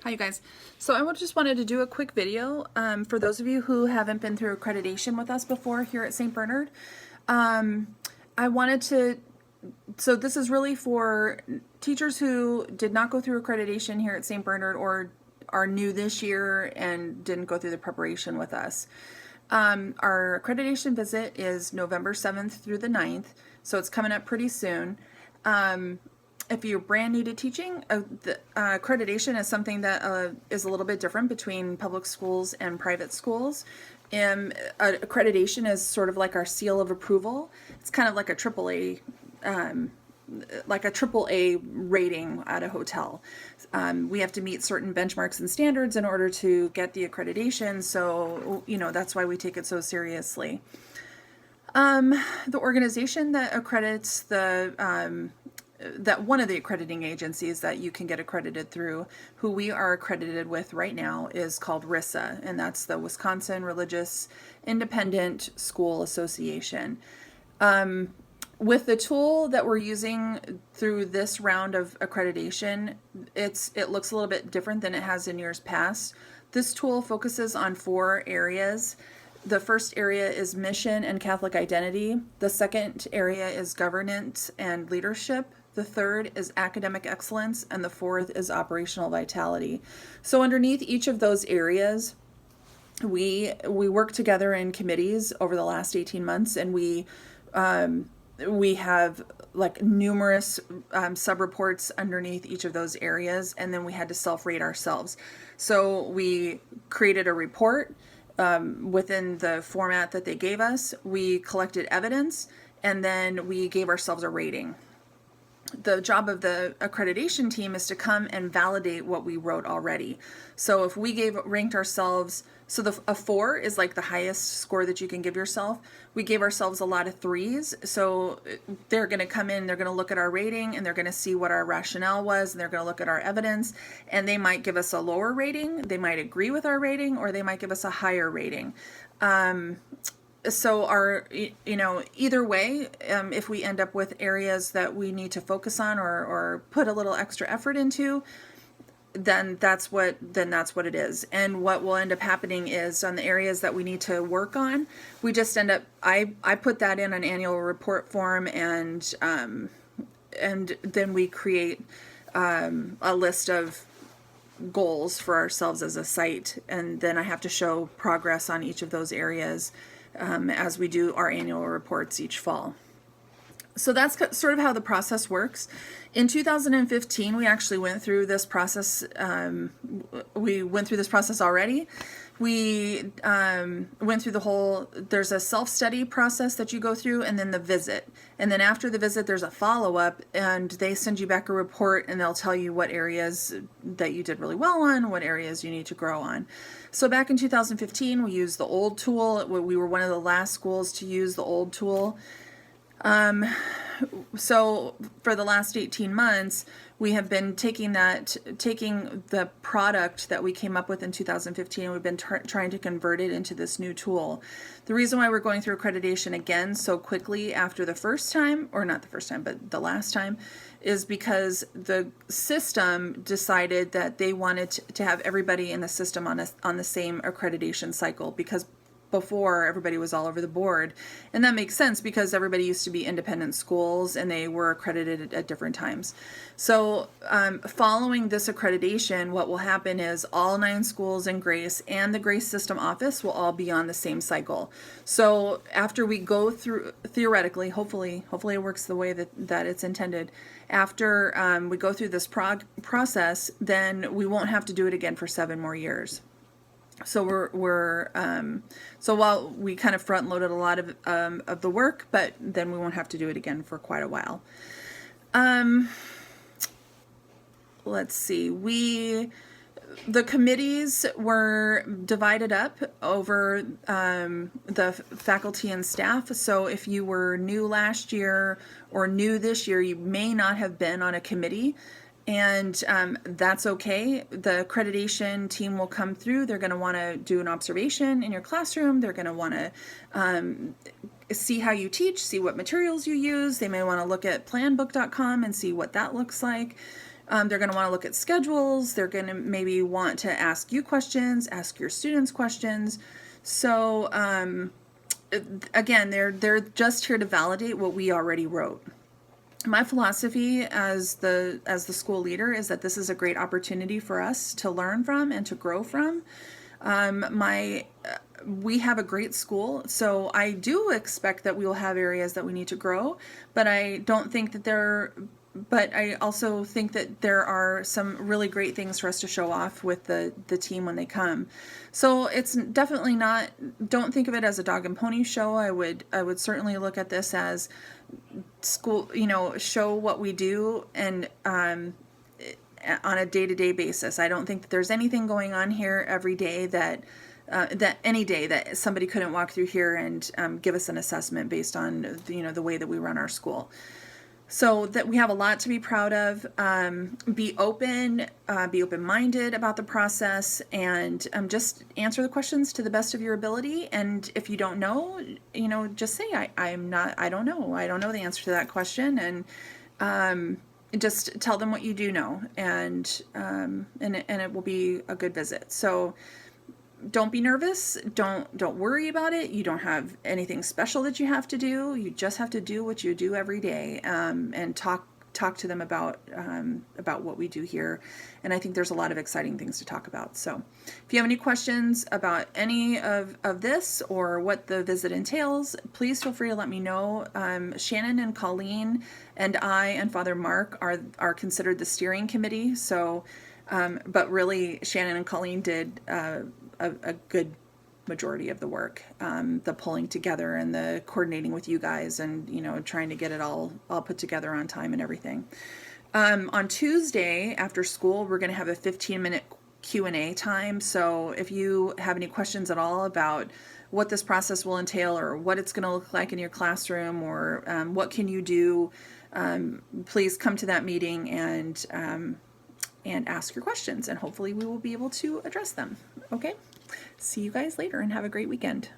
Hi you guys. So just wanted to do a quick video for those of you who haven't been through accreditation with us before here at St. Bernard. I wanted to, so this is really for teachers who did not go through accreditation here at St. Bernard or are new this year and didn't go through the preparation with us. Our accreditation visit is November 7th through the 9th, so it's coming up pretty soon. If you're brand new to teaching, accreditation is something that is a little bit different between public schools and private schools. Accreditation is sort of like our seal of approval. It's kind of like a AAA, rating at a hotel. We have to meet certain benchmarks and standards in order to get the accreditation, so that's why we take it so seriously. The organization that accredits one of the accrediting agencies that you can get accredited through, who we are accredited with right now, is called RISA, and that's the Wisconsin Religious Independent School Association. With the tool that we're using through this round of accreditation, it looks a little bit different than it has in years past. This tool focuses on 4 areas. The first area is mission and Catholic identity. The second area is governance and leadership. The third is academic excellence, and the fourth is operational vitality. So underneath each of those areas, we work together in committees over the last 18 months, and we have like numerous sub-reports underneath each of those areas, and then we had to self-rate ourselves. So we created a report within the format that they gave us. We collected evidence, and then we gave ourselves a rating. The job of the accreditation team is to come and validate what we wrote already. So if we ranked ourselves, so a 4 is like the highest score that you can give yourself. We gave ourselves a lot of 3s. So they're going to come in, they're going to look at our rating, and they're going to see what our rationale was, and they're going to look at our evidence, and they might give us a lower rating, they might agree with our rating, or they might give us a higher rating. So either way, if we end up with areas that we need to focus on or put a little extra effort into, then that's what it is. And what will end up happening is on the areas that we need to work on, we just end up, I put that in an annual report form, and then we create a list of goals for ourselves as a site, and then I have to show progress on each of those areas as we do our annual reports each fall. So that's sort of how the process works. In 2015, we actually went through this process. We went through this process already. We went through there's a self-study process that you go through, and then the visit. And then after the visit, there's a follow-up, and they send you back a report, and they'll tell you what areas that you did really well on, what areas you need to grow on. So back in 2015, we used the old tool. We were one of the last schools to use the old tool. So for the last 18 months, we have been taking the product that we came up with in 2015, and we've been trying to convert it into this new tool. The reason why we're going through accreditation again so quickly after the first time, or not the first time, but the last time, is because the system decided that they wanted to have everybody in the system on the same accreditation cycle, because before everybody was all over the board. And that makes sense because everybody used to be independent schools and they were accredited at different times. So following this accreditation, what will happen is all 9 schools in Grace and the Grace System Office will all be on the same cycle. So after we go through, theoretically, hopefully it works the way that it's intended. After we go through this process, then we won't have to do it again for 7 more years. So so while we kind of front loaded a lot of the work, but then we won't have to do it again for quite a while. Let's see, the committees were divided up over the faculty and staff. So if you were new last year or new this year, you may not have been on a committee. And that's okay. The accreditation team will come through. They're going to want to do an observation in your classroom. They're going to want to see how you teach, see what materials you use. They may want to look at planbook.com and see what that looks like. They're going to want to look at schedules. They're going to maybe want to ask you questions, ask your students questions. So again, they're just here to validate what we already wrote. My philosophy as the school leader is that this is a great opportunity for us to learn from and to grow from. We have a great school, so I do expect that we will have areas that we need to grow, but I don't think that but I also think that there are some really great things for us to show off with the team when they come. So it's definitely not, don't think of it as a dog and pony show. I would certainly look at this as school, show what we do, and on a day-to-day basis. I don't think that there's anything going on here every day that any day that somebody couldn't walk through here and give us an assessment based on the way that we run our school. So that we have a lot to be proud of. Be open-minded about the process, and just answer the questions to the best of your ability. And if you don't know, just say I don't know the answer to that question, and just tell them what you do know, and it will be a good visit. So don't be nervous. Don't worry about it. You don't have anything special that you have to do. You just have to do what you do every day, and talk to them about what we do here. And I think there's a lot of exciting things to talk about. So if you have any questions about any of this or what the visit entails, please feel free to let me know. Shannon and Colleen and I and Father Mark are considered the steering committee. So, but really Shannon and Colleen did a good majority of the work, the pulling together and the coordinating with you guys, and trying to get it all put together on time and everything. On Tuesday after school, we're going to have a 15-minute Q&A time. So if you have any questions at all about what this process will entail, or what it's going to look like in your classroom, or what can you do, please come to that meeting and ask your questions, and hopefully we will be able to address them. Okay, see you guys later, and have a great weekend.